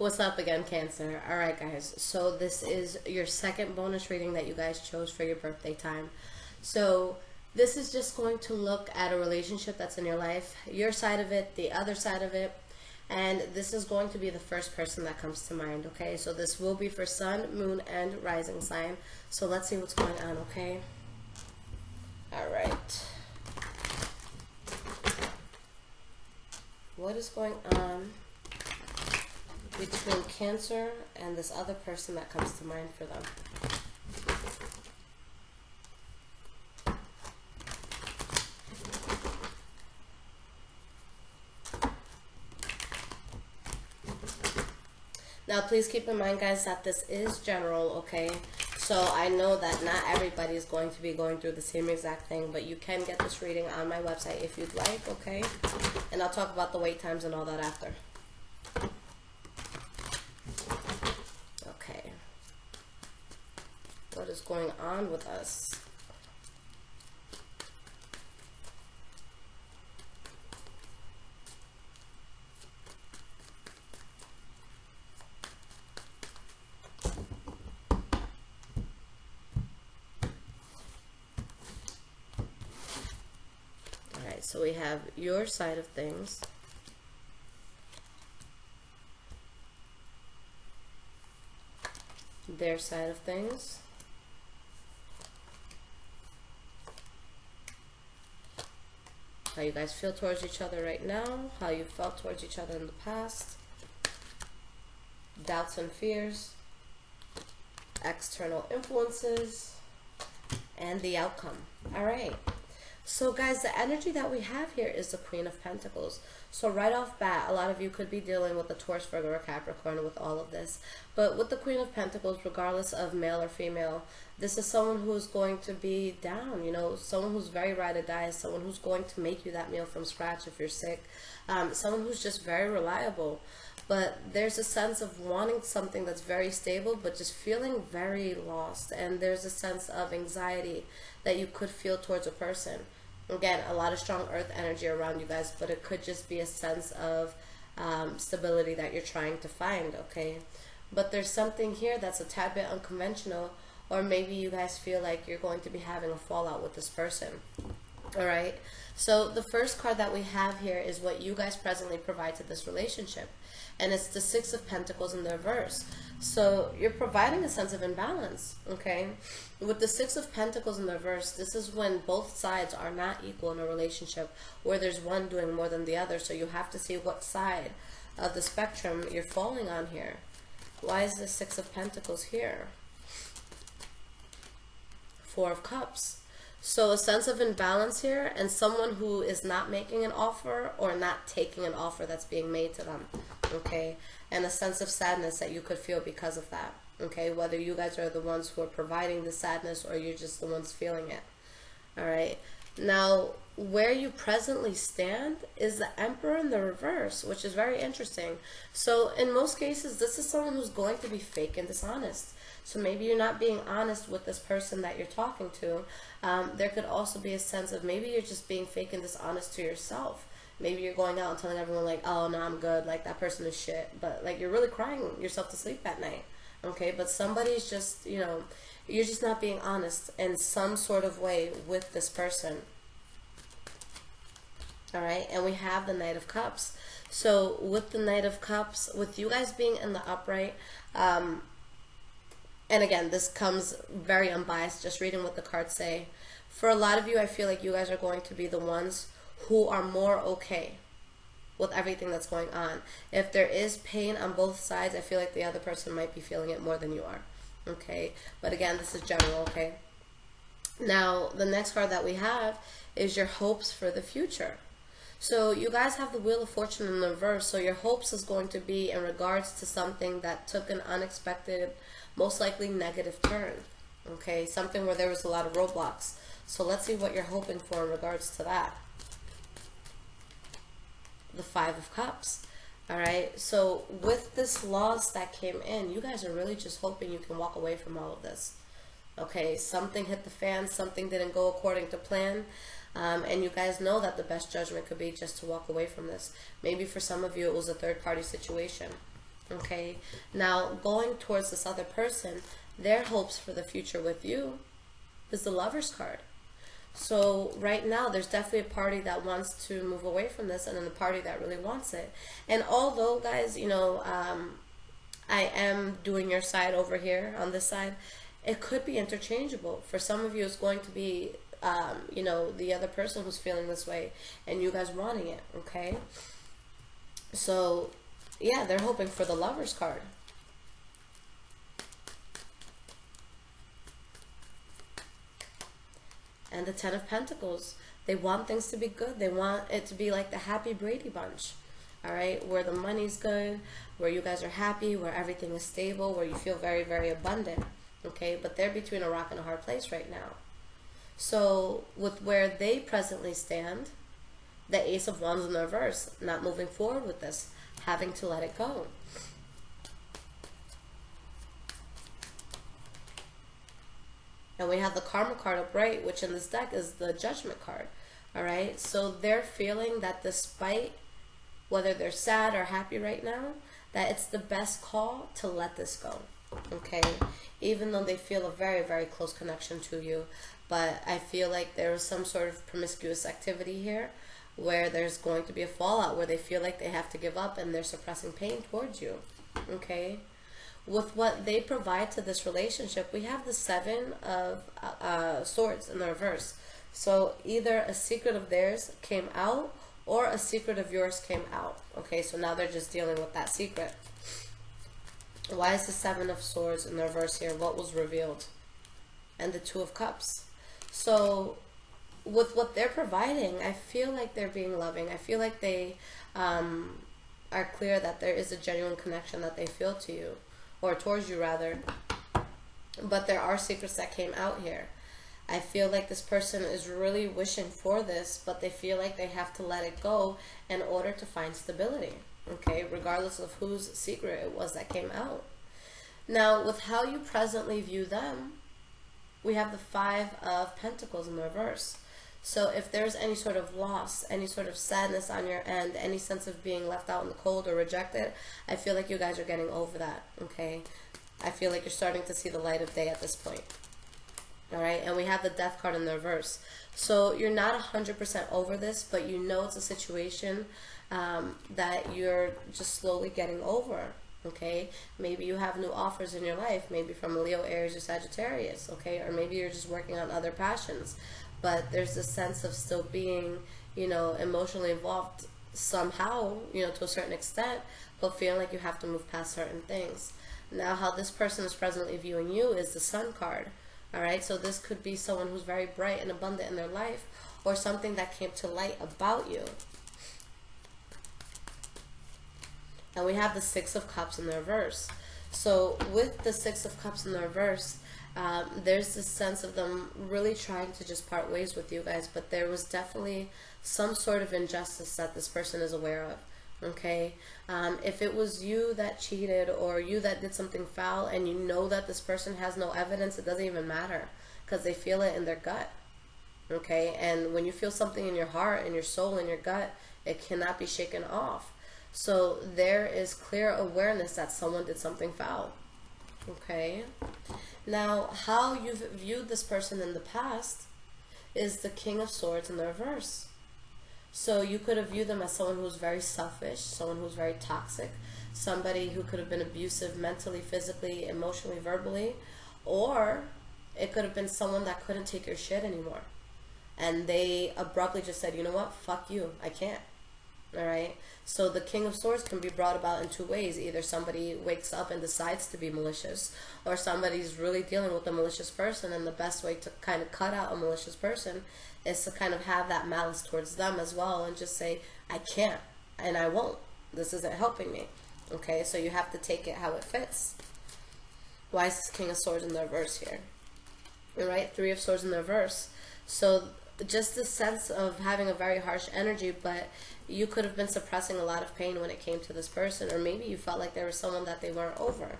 What's up again, Cancer? Alright, guys, so this is your second bonus reading that you guys chose for your birthday time. So this is just going to look at a relationship that's in your life, your side of it, the other side of it, and this is going to be the first person that comes to mind, okay? So this will be for Sun, Moon, and Rising sign. So let's see what's going on, okay? Alright. What is going on between Cancer and this other person that comes to mind for them? Now, please keep in mind, guys, that this is general, okay? So I know that not everybody is going to be going through the same exact thing, but you can get this reading on my website if you'd like, okay? And I'll talk about the wait times and all that after. Okay. What is going on with us? So we have your side of things, their side of things, how you guys feel towards each other right now, how you felt towards each other in the past, doubts and fears, external influences, and the outcome. All right. So guys, the energy that we have here is the Queen of Pentacles. So right off bat, a lot of you could be dealing with the Taurus, Virgo, or Capricorn with all of this. But with the Queen of Pentacles, regardless of male or female, this is someone who's going to be down, you know, someone who's very ride or die, someone who's going to make you that meal from scratch if you're sick, someone who's just very reliable. But there's a sense of wanting something that's very stable, but just feeling very lost. And there's a sense of anxiety that you could feel towards a person. Again, a lot of strong earth energy around you guys, but it could just be a sense of stability that you're trying to find, okay? But there's something here that's a tad bit unconventional, or maybe you guys feel like you're going to be having a fallout with this person, all right? So the first card that we have here is what you guys presently provide to this relationship, and it's the Six of Pentacles in the reverse. So you're providing a sense of imbalance, okay? With the Six of Pentacles in the reverse, this is when both sides are not equal in a relationship, where there's one doing more than the other. So you have to see what side of the spectrum you're falling on here. Why is the Six of Pentacles here? Four of Cups. So a sense of imbalance here, and someone who is not making an offer or not taking an offer that's being made to them, okay? And a sense of sadness that you could feel because of that, okay? Whether you guys are the ones who are providing the sadness or you're just the ones feeling it, all right? Now, where you presently stand is the Emperor in the reverse, which is very interesting. So in most cases, this is someone who's going to be fake and dishonest. So maybe you're not being honest with this person that you're talking to. There could also be a sense of maybe you're just being fake and dishonest to yourself. Maybe you're going out and telling everyone like, oh, no, I'm good, like that person is shit. But like you're really crying yourself to sleep at night, okay? But somebody's just, you know, you're just not being honest in some sort of way with this person. All right, and we have the Knight of Cups. So with the Knight of Cups, with you guys being in the upright, and again, this comes very unbiased, just reading what the cards say. For a lot of you, I feel like you guys are going to be the ones who are more okay with everything that's going on. If there is pain on both sides, I feel like the other person might be feeling it more than you are, okay? But again, this is general, okay? Now, the next card that we have is your hopes for the future. So you guys have the Wheel of Fortune in the reverse, so your hopes is going to be in regards to something that took an unexpected, most likely negative turn, okay? Something where there was a lot of roadblocks. So let's see what you're hoping for in regards to that. The Five of Cups, all right? So with this loss that came in, you guys are really just hoping you can walk away from all of this, okay? Something hit the fan, something didn't go according to plan, and you guys know that the best judgment could be just to walk away from this. Maybe for some of you it was a third-party situation, Okay, now going towards this other person, their hopes for the future with you is the Lover's card. So right now there's definitely a party that wants to move away from this, and then the party that really wants it. And although, guys, you know, I am doing your side over here on this side, it could be interchangeable. For some of you, it's going to be, you know, the other person who's feeling this way and you guys wanting it, okay? So, yeah, they're hoping for the Lover's card. And the Ten of Pentacles. They want things to be good. They want it to be like the happy Brady Bunch. All right, where the money's good, where you guys are happy, where everything is stable, where you feel very, very abundant. Okay, but they're between a rock and a hard place right now. So with where they presently stand, the Ace of Wands in the reverse, not moving forward with this, having to let it go. And we have the Karma card upright, which in this deck is the Judgment card. All right, so they're feeling that despite whether they're sad or happy right now, that it's the best call to let this go, okay? Even though they feel a very, very close connection to you, but I feel like there is some sort of promiscuous activity here where there's going to be a fallout, where they feel like they have to give up and they're suppressing pain towards you, okay? With what they provide to this relationship, we have the Seven of Swords in the reverse. So either a secret of theirs came out, or a secret of yours came out. Okay, so now they're just dealing with that secret. Why is the Seven of Swords in the reverse here? What was revealed? And the Two of Cups. So with what they're providing, I feel like they're being loving. I feel like they are clear that there is a genuine connection that they feel to you, or towards you rather. But there are secrets that came out here. I feel like this person is really wishing for this, but they feel like they have to let it go in order to find stability, okay, regardless of whose secret it was that came out. Now, with how you presently view them, we have the Five of Pentacles in the reverse. So if there's any sort of loss, any sort of sadness on your end, any sense of being left out in the cold or rejected, I feel like you guys are getting over that, okay? I feel like you're starting to see the light of day at this point. All right, and we have the Death card in the reverse. So you're not 100% over this, but you know it's a situation that you're just slowly getting over, okay? Maybe you have new offers in your life, maybe from a Leo, Aries, or Sagittarius, okay? Or maybe you're just working on other passions. But there's this sense of still being, you know, emotionally involved somehow, you know, to a certain extent, but feeling like you have to move past certain things. Now, how this person is presently viewing you is the Sun card. All right, so this could be someone who's very bright and abundant in their life, or something that came to light about you. And we have the Six of Cups in the reverse. So with the Six of Cups in the reverse, there's this sense of them really trying to just part ways with you guys, but there was definitely some sort of injustice that this person is aware of. Okay, if it was you that cheated or you that did something foul and you know that this person has no evidence, it doesn't even matter because they feel it in their gut. Okay, and when you feel something in your heart, in your soul, in your gut, it cannot be shaken off. So there is clear awareness that someone did something foul. Okay, now how you've viewed this person in the past is the King of Swords in the reverse. So you could have viewed them as someone who's very selfish, someone who's very toxic, somebody who could have been abusive mentally, physically, emotionally, verbally, or it could have been someone that couldn't take your shit anymore. And they abruptly just said, you know what, fuck you, I can't. All right? So the King of Swords can be brought about in two ways. Either somebody wakes up and decides to be malicious, or somebody's really dealing with a malicious person, and the best way to kind of cut out a malicious person is to kind of have that malice towards them as well and just say, I can't and I won't. This isn't helping me. Okay, so you have to take it how it fits. Why is this King of Swords in the reverse here? All right, Three of Swords in the reverse. So just the sense of having a very harsh energy, but you could have been suppressing a lot of pain when it came to this person, or maybe you felt like there was someone that they weren't over.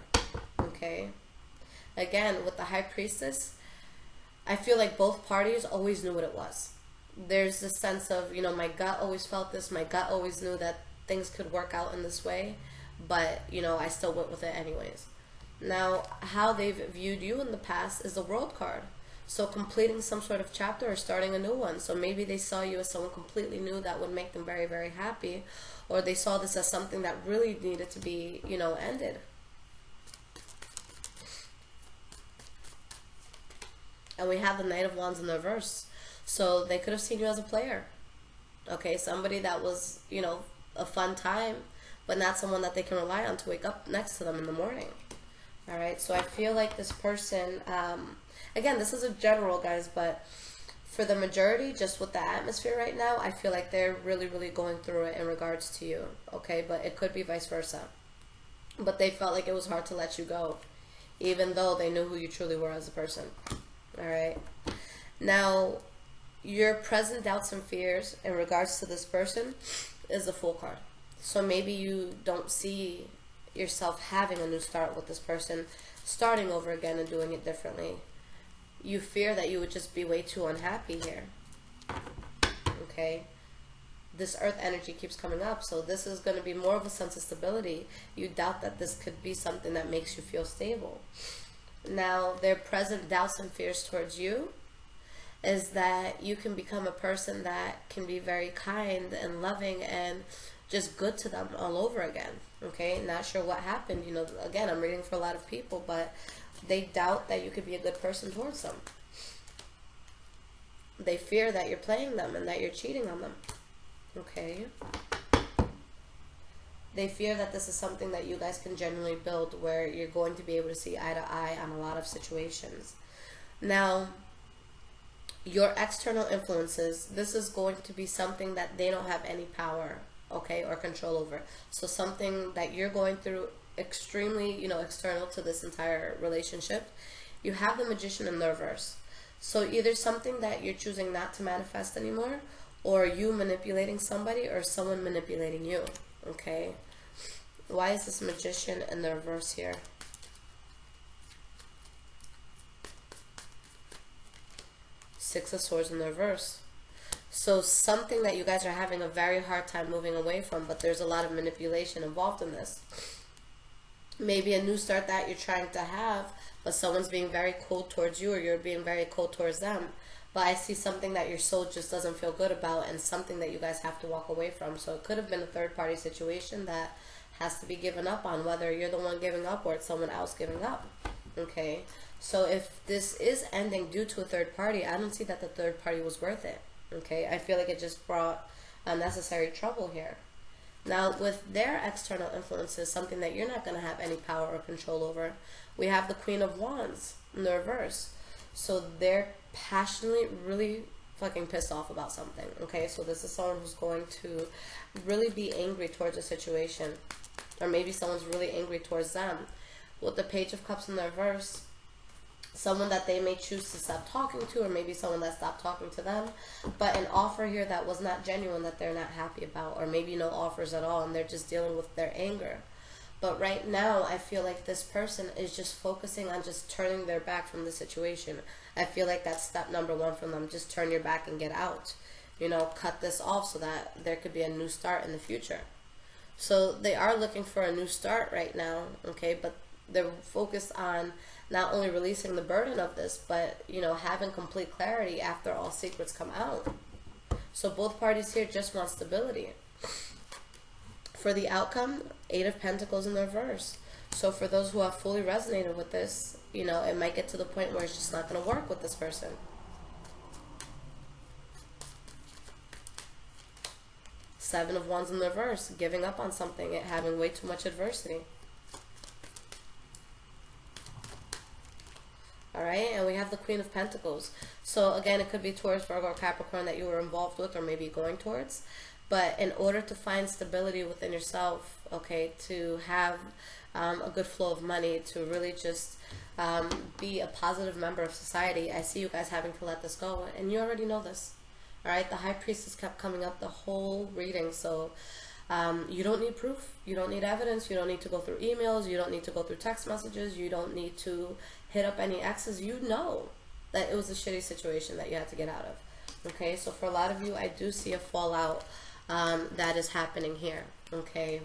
Okay, again, with the High Priestess, I feel like both parties always knew what it was. There's this sense of, you know, my gut always felt this, my gut always knew that things could work out in this way, but, you know, I still went with it anyways. Now, how they've viewed you in the past is the World card. So completing some sort of chapter or starting a new one. So maybe they saw you as someone completely new that would make them very, very happy. Or they saw this as something that really needed to be, you know, ended. And we have the Knight of Wands in the reverse. So they could have seen you as a player. Okay, somebody that was, you know, a fun time, but not someone that they can rely on to wake up next to them in the morning. All right, so I feel like this person, again, this is a general, guys, but for the majority, just with the atmosphere right now, I feel like they're really, really going through it in regards to you, okay? But it could be vice versa. But they felt like it was hard to let you go, even though they knew who you truly were as a person, all right? Now, your present doubts and fears in regards to this person is the Fool card. So maybe you don't see yourself having a new start with this person, starting over again and doing it differently. You fear that you would just be way too unhappy here. Okay? This earth energy keeps coming up, so this is going to be more of a sense of stability. You doubt that this could be something that makes you feel stable. Now, their present doubts and fears towards you is that you can become a person that can be very kind and loving and just good to them all over again. Okay, not sure what happened. You know, again, I'm reading for a lot of people, but they doubt that you could be a good person towards them. They fear that you're playing them and that you're cheating on them. Okay. They fear that this is something that you guys can genuinely build, where you're going to be able to see eye to eye on a lot of situations. Now, your external influences, this is going to be something that they don't have any power, okay, or control over. So something that you're going through extremely, you know, external to this entire relationship. You have the Magician in the reverse. So either something that you're choosing not to manifest anymore, or you manipulating somebody, or someone manipulating you, okay? Why is this Magician in the reverse here? Six of Swords in the reverse. So something that you guys are having a very hard time moving away from, but there's a lot of manipulation involved in this. Maybe a new start that you're trying to have, but someone's being very cold towards you, or you're being very cold towards them. But I see something that your soul just doesn't feel good about, and something that you guys have to walk away from. So it could have been a third-party situation that has to be given up on, whether you're the one giving up or it's someone else giving up. Okay? So if this is ending due to a third party, I don't see that the third party was worth it. Okay? I feel like it just brought unnecessary trouble here. Now, with their external influences, something that you're not going to have any power or control over, we have the Queen of Wands in the reverse. So they're passionately, really fucking pissed off about something. Okay? So this is someone who's going to really be angry towards a situation. Or maybe someone's really angry towards them. With the Page of Cups in the reverse, someone that they may choose to stop talking to, or maybe someone that stopped talking to them, but an offer here that was not genuine, that they're not happy about, or maybe no offers at all, and they're just dealing with their anger. But right now, I feel like this person is just focusing on just turning their back from the situation. I feel like that's step number one from them. Just turn your back and get out. You know, cut this off so that there could be a new start in the future. So they are looking for a new start right now, okay, but they're focused on not only releasing the burden of this, but, you know, having complete clarity after all secrets come out. So both parties here just want stability. For the outcome, Eight of Pentacles in the reverse. So for those who have fully resonated with this, you know, it might get to the point where it's just not going to work with this person. Seven of Wands in the reverse, giving up on something, it having way too much adversity. Alright, and we have the Queen of Pentacles. So again, it could be Taurus, Virgo, or Capricorn that you were involved with, or maybe going towards. But in order to find stability within yourself, okay, to have a good flow of money, to really just be a positive member of society, I see you guys having to let this go. And you already know this. Alright, the High Priestess kept coming up the whole reading. So you don't need proof. You don't need evidence. You don't need to go through emails. You don't need to go through text messages. You don't need to hit up any exes. You know that it was a shitty situation that you had to get out of. Okay, so for a lot of you, I do see a fallout that is happening here. Okay,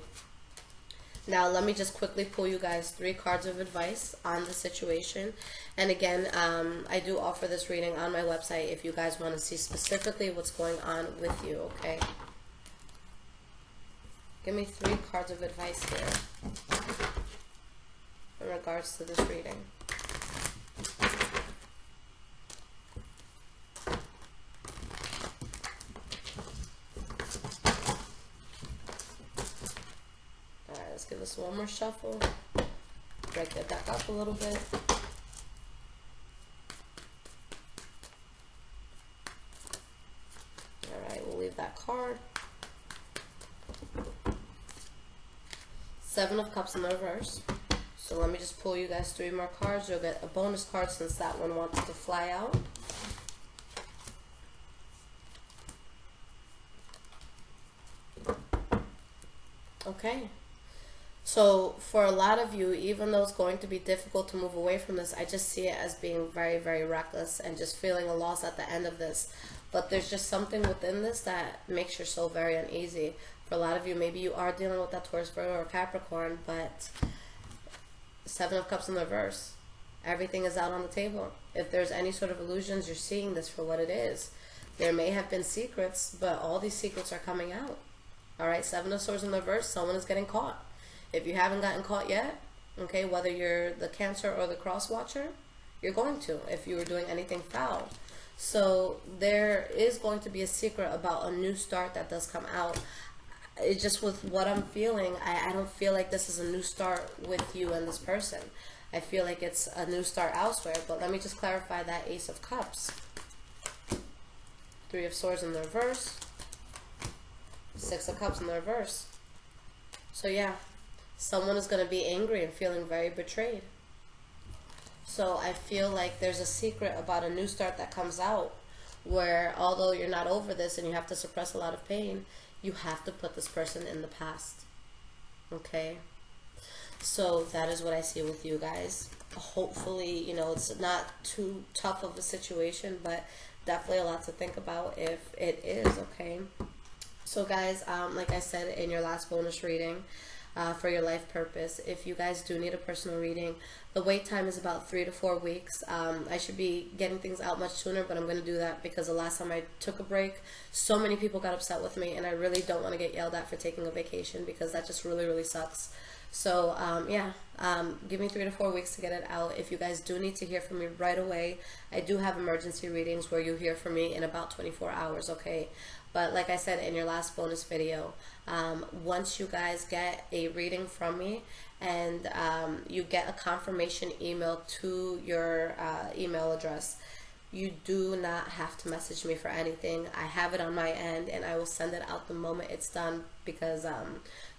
Now, let me just quickly pull you guys 3 cards of advice on the situation. And again, I do offer this reading on my website if you guys want to see specifically what's going on with you, okay? Give me 3 cards of advice here in regards to this reading. Let's give this one more shuffle. Break the deck up a little bit. Alright, we'll leave that card. 7 of Cups in the reverse. So let me just pull you guys 3 more cards. You'll get a bonus card since that one wants to fly out. Okay. So for a lot of you, even though it's going to be difficult to move away from this, I just see it as being very, very reckless and just feeling a loss at the end of this. But there's just something within this that makes your soul very uneasy. For a lot of you, maybe you are dealing with that Taurus, Virgo, or Capricorn, but 7 of Cups in the reverse. Everything is out on the table. If there's any sort of illusions, you're seeing this for what it is. There may have been secrets, but all these secrets are coming out. All right, 7 of Swords in the reverse, someone is getting caught. If you haven't gotten caught yet, okay, whether you're the Cancer or the Cross Watcher, you're going to, if you were doing anything foul. So there is going to be a secret about a new start that does come out. It's just with what I'm feeling, I don't feel like this is a new start with you and this person. I feel like it's a new start elsewhere. But let me just clarify that Ace of Cups. 3 of Swords in the reverse. 6 of Cups in the reverse. So yeah, someone is going to be angry and feeling very betrayed. So I feel like there's a secret about a new start that comes out where although you're not over this and you have to suppress a lot of pain, you have to put this person in the past. Okay? So that is what I see with you guys. Hopefully, you know, it's not too tough of a situation, but definitely a lot to think about if it is, okay? So guys, like I said in your last bonus reading, for your life purpose, if you guys do need a personal reading, the wait time is about 3 to 4 weeks. I should be getting things out much sooner, but I'm going to do that because the last time I took a break, so many people got upset with me, and I really don't want to get yelled at for taking a vacation because that just really, really sucks. So yeah, give me 3 to 4 weeks to get it out. If you guys do need to hear from me right away, I do have emergency readings where you hear from me in about 24 hours, okay? But like I said in your last bonus video, once you guys get a reading from me and you get a confirmation email to your email address, you do not have to message me for anything. I have it on my end and I will send it out the moment it's done because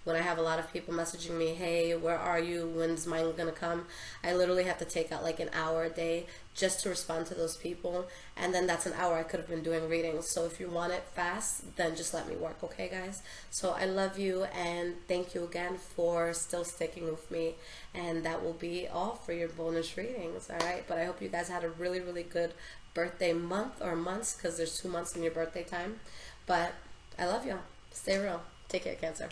when I have a lot of people messaging me, hey, where are you? When's mine gonna come? I literally have to take out like an hour a day just to respond to those people. And then that's an hour I could have been doing readings. So if you want it fast, then just let me work, okay guys? So I love you and thank you again for still sticking with me. And that will be all for your bonus readings, all right? But I hope you guys had a really, really good birthday month or months because there's 2 months in your birthday time. But I love y'all. Stay real. Take care, Cancer.